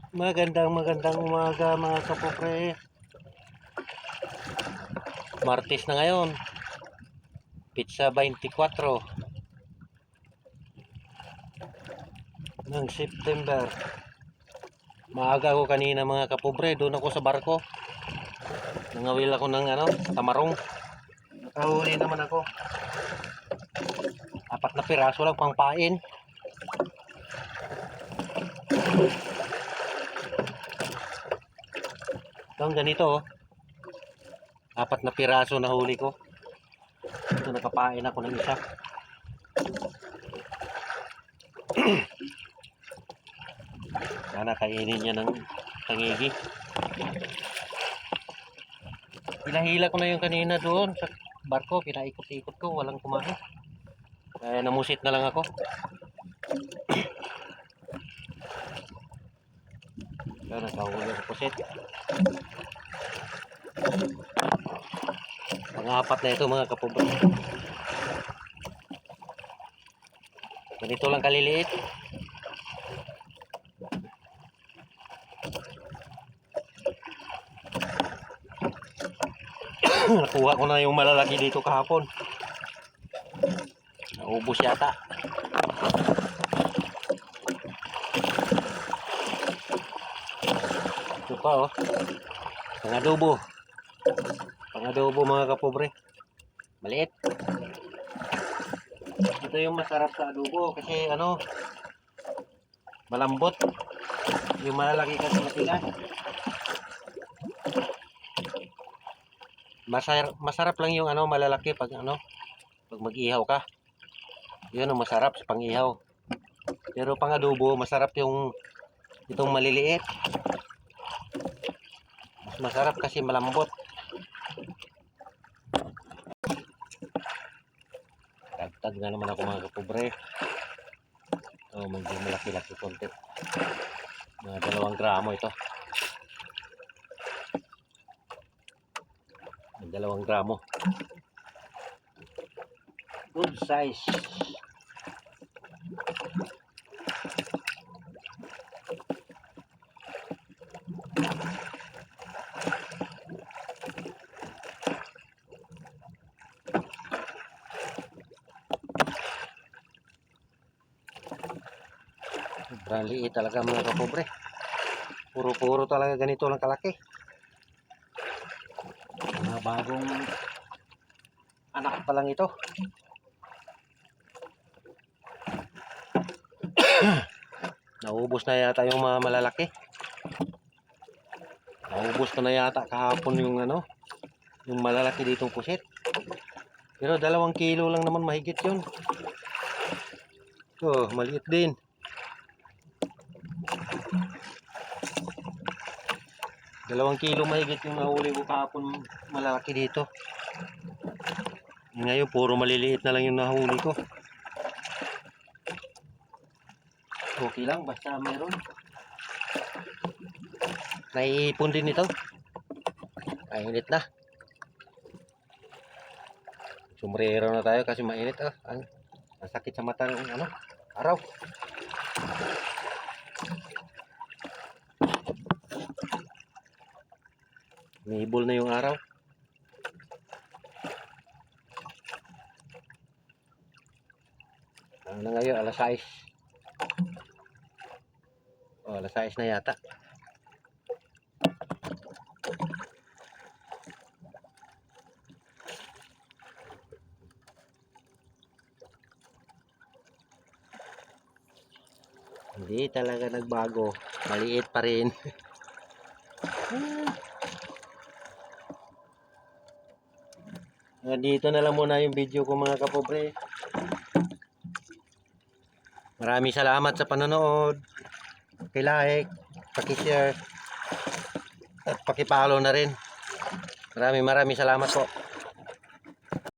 Magandang umaga mga kapopre. Martes na ngayon. Pizza 24 ng September. Maaga ako kanina mga kapobre. Doon ako sa barko. Nangawil ako ng tamarong. Nakahuli naman ako. 4 na piraso lang pang pain. Ito ganito 4 na piraso na huli ko. Ito nakapain ako ng isa. Sana kainin niya ng tangigi. Hinahila ko na yung kanina doon sa barko. Pinaikot-ikot ko. Walang kumain. Kaya namusit na lang ako. Kaya nakahuli ako pusit. Pang-4 na ito mga kapobre. Ganito lang kaliliit. Nakuha ko na yung malalaki dito kahapon. Naubos yata. Ito pa Pang-adobo. Pang-adobo mga kapobre. Maliit. Ito yung masarap sa adobo kasi malambot. Yung malalaki kasi matigas. Masarap lang yung malalaki pag pag mag-ihaw ka. Yun ang masarap sa pang-ihaw. Pero pang-adobo masarap yung itong maliliit. Mas masarap kasi malambot. Dagdag na naman ako mga kapobre. Medyo malaki-laki konti. Mga 2 gramo ito. 2 gramo. Good size. Sobrang liit talaga mga kapobre. Puro talaga ganito lang kalaki. Mga bagong anak pa lang ito. Naubos na yata yung mga malalaki. Naubos ko na yata kahapon yung yung malalaki ditong pusit. Pero 2 kilo lang naman mahigit yun. Maliit din. Dalawang kilo mahigit yung nahuli ko kahapon malalaki dito. Ngayon puro maliliit na lang yung nahuli ko. Okay lang basta meron. Naiipon din ito. Mainit na. Sombrero na tayo kasi mainit masakit sa mata ng araw. Umihibol na yung araw. Ano na ngayon? Alas 6. Alas 6 na yata. Hindi talaga nagbago. Maliit pa rin. Dito na lang muna yung video ko mga kapobre. Maraming salamat sa panonood. Paki-like, paki-share at paki-follow na rin. Maraming salamat po.